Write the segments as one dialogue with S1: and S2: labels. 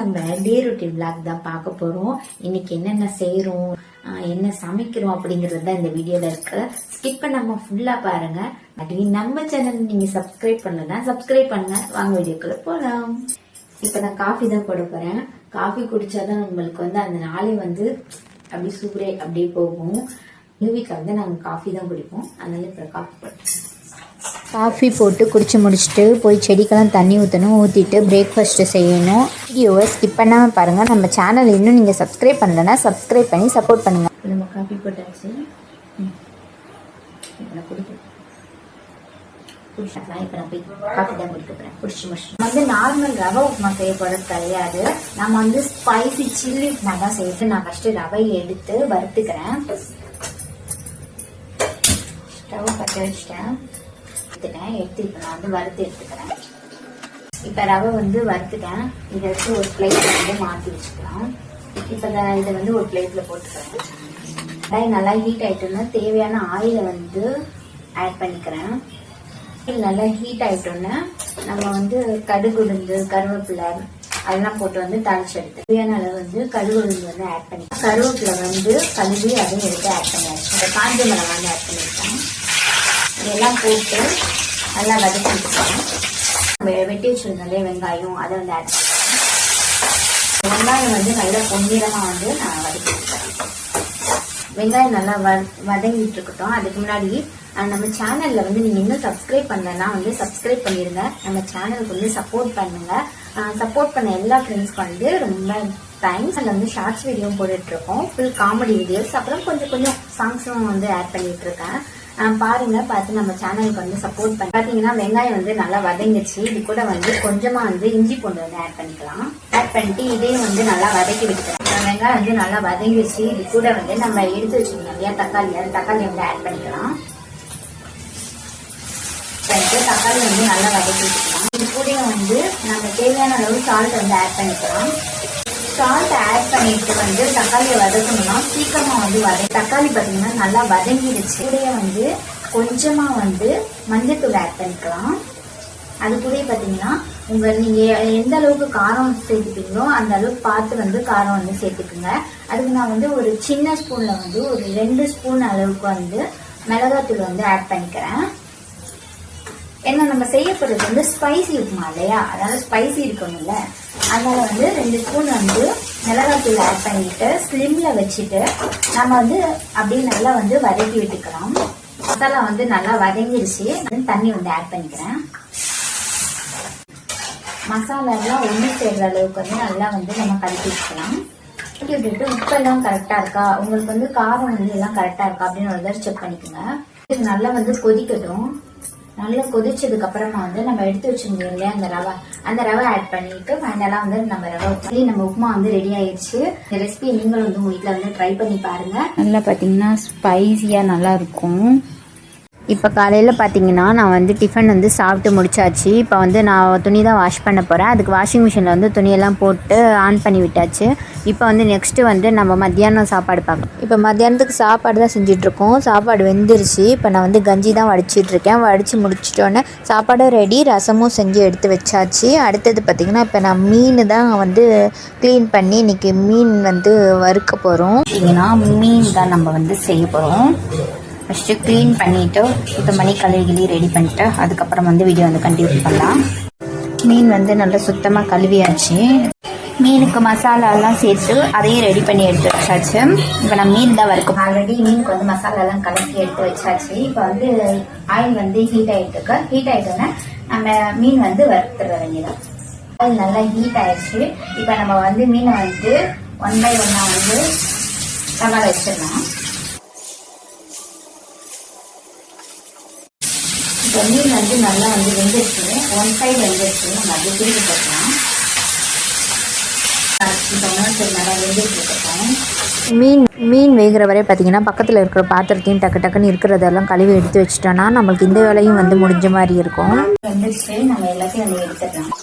S1: நம்ம day routine vlog தான் பார்க்க போறோம். இன்னைக்கு என்னென்ன செய்யறோம், என்ன சமைக்கிறோம் அப்படிங்கிறது தான் இந்த வீடியோல இருக்கு. ஸ்கிப் பண்ணாம ஃபுல்லா பாருங்க. அப்படி நம்ம சேனல் நீங்க சப்ஸ்கிரைப் பண்ணலன்னா சப்ஸ்கிரைப் பண்ணுங்க. வாங்க வீடியோக்குள்ள போலாம். இப்ப நான் காஃபி தான் போட போறேன். காஃபி குடிச்சாதான் நம்மளுக்கு அந்த நாளே அப்படி சூப்பரே அப்படியே போகும். எங்க வீட்டுல நாங்க காஃபி தான் குடிப்போம். அதனால இப்ப காஃபி போட்டேன். காஃபி போட்டு குடிச்சு முடிச்சுட்டு போய் செடிக்கெல்லாம் தண்ணி ஊற்றணும். ஊற்றிட்டு பிரேக்ஃபாஸ்ட்டு செய்யணும். வீடியோவை ஸ்கிப் பண்ணாமல் பாருங்கள். நம்ம சேனல் இன்னும் நீங்கள் சப்ஸ்கிரைப் பண்ணலன்னா சப்ஸ்கிரைப் பண்ணி சப்போர்ட் பண்ணுங்கள். நம்ம காஃபி போட்டாச்சு. குடிச்சிக்கலாம். இப்போ நான் போய் காஃபி தான் குடிக்க போகிறேன். குடிச்சு முடிச்சு நார்மல் ரவை உப்புமா செய்ய போகிறது கிடையாது. நம்ம ஸ்பைசி சில்லி உப்புமா தான் செய்யுது. நான் ஃபஸ்ட்டு ரவையை எடுத்து வறுத்துக்கிறேன். ஸ்டவ் பற்ற வச்சுட்டேன். எடுத்து இப்ப நான் வறுத்து எடுத்துக்கிறேன். இப்ப ரவை வறுத்துட்டேன். இதை எடுத்து ஒரு பிளேட்ல மாத்தி வச்சுக்கலாம். இப்ப இதை ஒரு பிளேட்ல போட்டுக்கிறேன். நல்லா ஹீட் ஆயிட்டோம்னா தேவையான ஆயில ஆட் பண்ணிக்கிறேன். நல்லா ஹீட் ஆயிட்டோம்னா நம்ம கடுகு உளுந்து கருவேப்பிலை அதெல்லாம் போட்டு தாளிச்சு எடுத்து தேவையான அளவு கடுகு உளுந்து ஆட் பண்ணி கருவேப்பிலை கழுவி அதையும் எடுத்து ஆட் பண்ணியாச்சு. காஞ்ச மிளகாய் ஆட் பண்ணிருக்கேன். இதெல்லாம் போட்டு நல்லா வதக்கி வச்சுக்கலாம். வெட்டி வச்சிருந்தாலே வெங்காயம் அதை ஆட் பண்ணுறேன். வெங்காயம் நல்லா பொன்னிறமா நான் வதக்கி வச்சுக்கிறேன். வெங்காயம் நல்லா வதங்கிட்டு இருக்கட்டும். அதுக்கு முன்னாடி நம்ம சேனல்ல நீங்க இன்னும் சப்ஸ்கிரைப் பண்ணலன்னா சப்ஸ்கிரைப் பண்ணிருங்க. நம்ம சேனலுக்கு சப்போர்ட் பண்ணுங்க. சப்போர்ட் பண்ண எல்லா ஃப்ரெண்ட்ஸ்க்கு ரொம்ப தேங்க்ஸ். அதில் ஷார்ட்ஸ் வீடியோ போட்டுட்டு இருக்கோம். ஃபுல் காமெடி வீடியோஸ், அப்புறம் கொஞ்சம் சாங்ஸும் ஆட் பண்ணிட்டு இருக்கேன். பாருங்க, பார்த்து நம்ம சேனலுக்கு சப்போர்ட் பண்ணி பாத்தீங்கன்னா வெங்காயம் நல்லா வதங்கிடுச்சு. இது கூட கொஞ்சமா இஞ்சி பூண்டு ஆட் பண்ணிக்கலாம். ஆட் பண்ணிட்டு இதையும் நல்லா வதக்கி விட்டுக்கிறேன். வெங்காயம் நல்லா வதங்கிடுச்சு. இது கூட நம்ம எடுத்து வச்சிருக்கோம் இல்லையா தக்காளி ஆட் பண்ணிக்கலாம். தக்காளி நல்லா வதக்கி விட்டுக்கலாம். இது கூட நம்ம தேவையான அளவு சால்ட் ஆட் பண்ணிக்கலாம். சால்ட் ஆட் பண்ணிட்டு தக்காளியை வதக்கணும்னா சீக்கிரமா தக்காளி பாத்தீங்கன்னா நல்லா வதங்கிடுச்சு. கூட கொஞ்சமா மஞ்சத்தூள் ஆட் பண்ணிக்கலாம். அது கூட பாத்தீங்கன்னா நீங்க எந்த அளவுக்கு காரம் சேர்த்துப்பீங்களோ அந்த அளவுக்கு பார்த்து காரம் சேர்த்துக்குங்க. அதுக்கு நான் ஒரு சின்ன ஸ்பூன்ல ஒரு 2 ஸ்பூன் அளவுக்கு மிளகாத்தூள் ஆட் பண்ணிக்கிறேன். ஏன்னா நம்ம செய்ய போறது ஸ்பைசி உப்புமா இல்லையா, அதனால ஸ்பைசி இருக்கணும்ல. அதனால 2 ஸ்பூன் மிளகாத்தூள் ஆட் பண்ணிட்டு ஸ்லிம்ல வச்சுட்டு நம்ம அப்படியே நல்லா வதக்கி விட்டுக்கலாம். மசாலா நல்லா வதங்கிடுச்சு. தண்ணி ஆட் பண்ணிக்கிறேன். மசாலா எல்லாம் ஒண்ணு சேர்ற அளவுக்கு நல்லா நம்ம கலக்கி வச்சுக்கலாம். கலக்கி விட்டுட்டு உப்பெல்லாம் கரெக்டா இருக்கா, உங்களுக்கு காரம் எல்லாம் கரெக்டா இருக்கா அப்படின்னு ஒரு தடவை செக் பண்ணிக்கோங்க. இது நல்லா கொதிக்கட்டும். நல்லா கொதிச்சதுக்கு அப்புறமா நம்ம எடுத்து வச்சிருந்தோம் இல்லையா அந்த ரவை ஆட் பண்ணிட்டு ஃபைனலா நம்ம ரவை நம்ம உப்புமா ரெடி ஆயிடுச்சு. இந்த ரெசிபி நீங்களும் உங்க வீட்டுல ட்ரை பண்ணி பாருங்க. நல்லா பாத்தீங்கன்னா ஸ்பைசியா நல்லா இருக்கும். இப்போ காலையில் பார்த்தீங்கன்னா நான் டிஃபன் சாப்பிட்டு முடிச்சாச்சு. இப்போ நான் துணி தான் வாஷ் பண்ண போகிறேன். அதுக்கு வாஷிங் மிஷினில் துணியெல்லாம் போட்டு ஆன் பண்ணி விட்டாச்சு. இப்போ நெக்ஸ்ட்டு நம்ம மத்தியானம் சாப்பாடு பார்க்கலாம். இப்போ மத்தியானத்துக்கு சாப்பாடு தான் செஞ்சிட்ருக்கோம். சாப்பாடு வெந்துருச்சு. இப்போ நான் கஞ்சி தான் வடிச்சிட்ருக்கேன். வடித்து முடிச்சிட்டோன்னே சாப்பாடும் ரெடி, ரசமும் செஞ்சு எடுத்து வச்சாச்சு. அடுத்தது பார்த்திங்கன்னா இப்போ நான் மீன் தான் க்ளீன் பண்ணி இன்றைக்கி மீன் வறுக்க போகிறோம். பார்த்தீங்கன்னா மீன் தான் நம்ம செய்ய போகிறோம். ஃபஸ்ட்டு க்ளீன் பண்ணிவிட்டு சுத்தம் பண்ணி கழுவி ரெடி பண்ணிவிட்டு அதுக்கப்புறம் வீடியோ கண்டினியூ பண்ணலாம். மீன் நல்லா சுத்தமாக கழுவியாச்சு. மீனுக்கு மசாலாலாம் சேர்த்து அதையும் ரெடி பண்ணி எடுத்து வச்சாச்சு. இப்போ நான் மீன் தான் வறுக்கும். ஆல்ரெடி மீனுக்கு மசாலாலாம் கலக்கி எடுத்து வச்சாச்சு. இப்போ ஆயில் ஹீட் ஆகிட்டு இருக்கு. ஹீட் ஆகிட்டோன்னா நம்ம மீன் வறுத்துற வேண்டியதான். ஆயில் நல்லா ஹீட் ஆயிடுச்சு. இப்போ நம்ம மீனை 1 by 1 தவா வச்சிடலாம். இப்போ மீன் நல்லா வெந்துருச்சு. 1 சைடு வெந்துருச்சு. நம்ம அப்படியே திருப்பி போட்டலாம். மீன் வேகிற வரை பார்த்தீங்கன்னா பக்கத்தில் இருக்கிற பாத்திரத்தையும் டக்குன்னு இருக்கிறதெல்லாம் கழுவி எடுத்து வச்சுட்டோன்னா நம்மளுக்கு இந்த வேலையும் முடிஞ்ச மாதிரி இருக்கும். வெந்துருச்சு. நம்ம எல்லாத்தையும் எடுத்துடலாம்.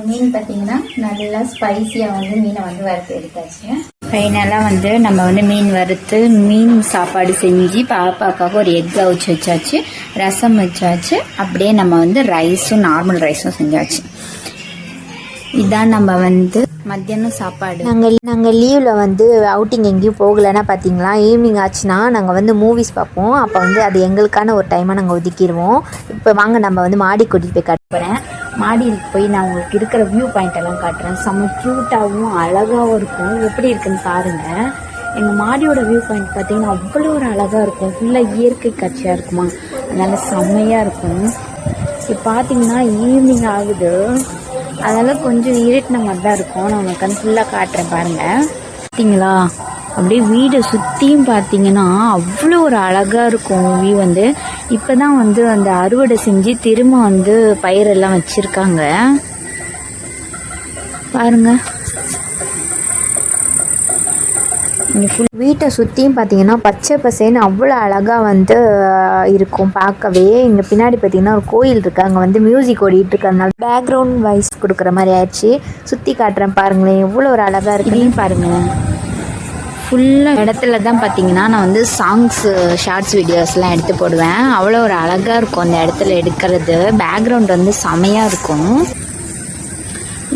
S1: மீன் பார்த்தீங்கன்னா நல்லா ஸ்பைசியாக மீனை வறுத்து எடுத்தாச்சு. ஃபைனலாக வந்து நம்ம வந்து மீன் வறுத்து மீன் சாப்பாடு செஞ்சு பாப்பாக்காக ஒரு எக் அவிச்சு வச்சாச்சு, ரசம் வச்சாச்சு, அப்படியே நம்ம வந்து ரைஸும் நார்மல் ரைஸும் செஞ்சாச்சு. இதான் நம்ம வந்து மத்தியானம் சாப்பாடு. நாங்கள் லீவில் வந்து அவுட்டிங் எங்கேயும் போகலைன்னா பார்த்தீங்களா, ஈவினிங் ஆச்சுன்னா நாங்கள் வந்து மூவிஸ் பார்ப்போம். அப்போ வந்து அது எங்களுக்கான ஒரு டைமாக நாங்கள் ஒதுக்கிடுவோம். இப்போ வாங்க நம்ம வந்து மாடி கூட்டிகிட்டு போய் காட்டுறேன். மாடிக்கு போய் நான் உங்களுக்கு இருக்கிற வியூ பாயிண்ட் எல்லாம் காட்டுறேன். செம்ம க்யூட்டாகவும் அழகாகவும் இருக்கும். எப்படி இருக்குன்னு பாருங்கள். எங்கள் மாடியோட வியூ பாயிண்ட் பார்த்தீங்கன்னா அவ்வளோ ஒரு அழகாக இருக்கும். ஃபுல்லாக இயற்கை காட்சியாக இருக்குமா, அதனால் செம்மையாக இருக்கும். இப்போ பார்த்தீங்கன்னா ஈவினிங் ஆகுது, அதெல்லாம் கொஞ்சம் இருட்டின மாதிரி தான் இருக்கும். நான் உங்களுக்கு ஃபுல்லாக காட்டுறேன் பாருங்கள். பார்த்தீங்களா, அப்படியே வீடை சுற்றியும் பார்த்தீங்கன்னா அவ்வளோ ஒரு அழகாக இருக்கும் வியூ. வந்து இப்போ தான் வந்து அந்த அறுவடை செஞ்சு திரும்ப வந்து பயிரெல்லாம் வச்சுருக்காங்க பாருங்கள். வீட்டை சுற்றியும் பார்த்தீங்கன்னா பச்சை பசேன்னு அவ்வளோ அழகாக வந்து இருக்கும் பார்க்கவே. இங்கே பின்னாடி பார்த்தீங்கன்னா ஒரு கோயில் இருக்குது, அங்கே வந்து மியூசிக் ஓடிட்டு இருக்கிறதுனால பேக்ரவுண்ட் வாய்ஸ் கொடுக்குற மாதிரி ஆயிடுச்சு. சுற்றி காட்டுறேன் பாருங்களேன், எவ்வளோ ஒரு அழகாக இருக்குன்னு பாருங்கள். ஃபுல்லாக இடத்துல தான் பார்த்தீங்கன்னா நான் வந்து சாங்ஸு ஷார்ட்ஸ் வீடியோஸ்லாம் எடுத்து போடுவேன். அவ்வளோ ஒரு அழகாக இருக்கும் அந்த இடத்துல எடுக்கிறது. பேக்ரவுண்ட் வந்து செமையாக இருக்கும்.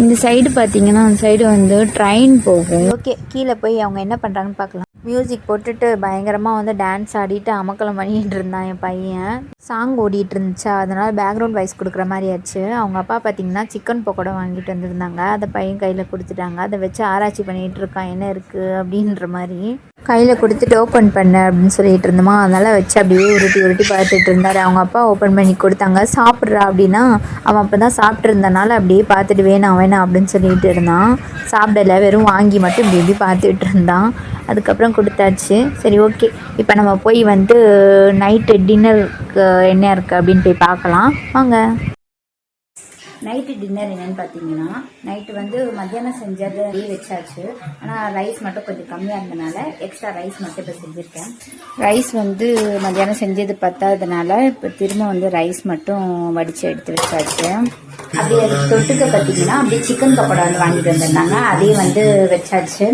S1: இந்த சைடு பார்த்தீங்கன்னா அந்த சைடு வந்து ட்ரெயின் போகும். ஓகே, கீழே போய் அவங்க என்ன பண்ணுறாங்கன்னு பார்க்கலாம். மியூசிக் போட்டுட்டு பயங்கரமாக வந்து டான்ஸ் ஆடிட்டு அமக்கலம் பண்ணிகிட்டு இருந்தான் என் பையன். சாங் ஓடிட்டு இருந்துச்சா, அதனால் பேக்ரவுண்ட் வாய்ஸ் கொடுக்குற மாதிரி ஆச்சு. அவங்க அப்பா பார்த்தீங்கன்னா சிக்கன் பக்கோடா வாங்கிட்டு வந்திருந்தாங்க. அதை பையன் கையில் கொடுத்துட்டாங்க. அதை வச்சு ஆராய்ச்சி பண்ணிகிட்டு இருக்கான் என்ன இருக்குது அப்படின்ற மாதிரி. கையில் கொடுத்துட்டு ஓப்பன் பண்ண அப்படின்னு சொல்லிட்டு இருந்தோமா, அதனால் வச்சு அப்படியே உருட்டி உருட்டி பார்த்துட்டு இருந்தார். அவங்க அப்பா ஓப்பன் பண்ணி கொடுத்தாங்க. சாப்பிட்றா அப்படின்னா அவன் அப்போ தான் சாப்பிட்டு இருந்தனால அப்படியே பார்த்துட்டு வேணாம் வேணாம் அப்படின்னு சொல்லிட்டு இருந்தான். சாப்பிடல, வெறும் வாங்கி மட்டும் இப்படி இப்படி பார்த்துட்டு இருந்தான். அதுக்கப்புறம் கொடுத்தாச்சு. சரி ஓகே, இப்போ நம்ம போய் வந்து நைட்டு டின்னருக்கு என்ன இருக்குது அப்படின்னு போய் பார்க்கலாம் வாங்க. நைட்டு டின்னர் என்னென்னு பார்த்தீங்கன்னா, நைட்டு வந்து மத்தியானம் செஞ்சதை வச்சாச்சு. ஆனால் ரைஸ் மட்டும் கொஞ்சம் கம்மியாக இருந்தனால எக்ஸ்ட்ரா ரைஸ் மட்டும் இப்போ செஞ்சுருக்கேன். ரைஸ் வந்து மத்தியானம் செஞ்சது பத்தாததுனால இப்போ திரும்ப வந்து ரைஸ் மட்டும் வடித்து எடுத்து வச்சாச்சு. அப்படியே அதுக்கு தொட்டுக்க பார்த்தீங்கன்னா அப்படியே சிக்கன் பக்கோடா வந்து வாங்கிட்டு வந்திருந்தாங்க, அதையும் வந்து வச்சாச்சு.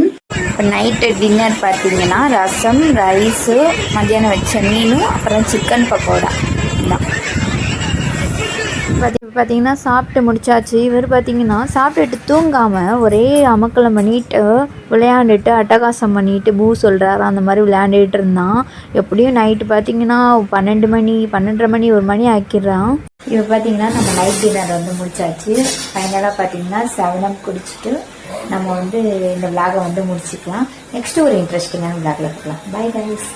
S1: இப்போ நைட்டு டின்னர் பார்த்தீங்கன்னா ரசம், ரைஸு, மத்தியானம் வச்ச மீனும், அப்புறம் சிக்கன் பக்கோடா தான். பார்த்தீங்கன்னா சாப்பிட்டு முடிச்சாச்சு. இவர் பார்த்தீங்கன்னா சாப்பிட்டுட்டு தூங்காமல் ஒரே அமக்கலம் பண்ணிட்டு விளையாண்டுட்டு அட்டகாசம் பண்ணிட்டு பூ சொல்கிறாரு, அந்த மாதிரி விளையாண்டுட்டு இருந்தான். எப்படியும் நைட்டு பார்த்தீங்கன்னா 12 மணி 12:30 மணி 1 மணி ஆக்கிடுறான். இப்போ பார்த்தீங்கன்னா நம்ம நைட் டின்னர் வந்து முடிச்சாச்சு. ஃபைனலாக பார்த்தீங்கன்னா 7 குடிச்சிட்டு நம்ம வந்து இந்த விளாகை வந்து முடிச்சுக்கலாம். நெக்ஸ்ட்டு ஒரு இன்ட்ரெஸ்டிங்கான விளாகில் இருக்கலாம். Bye guys.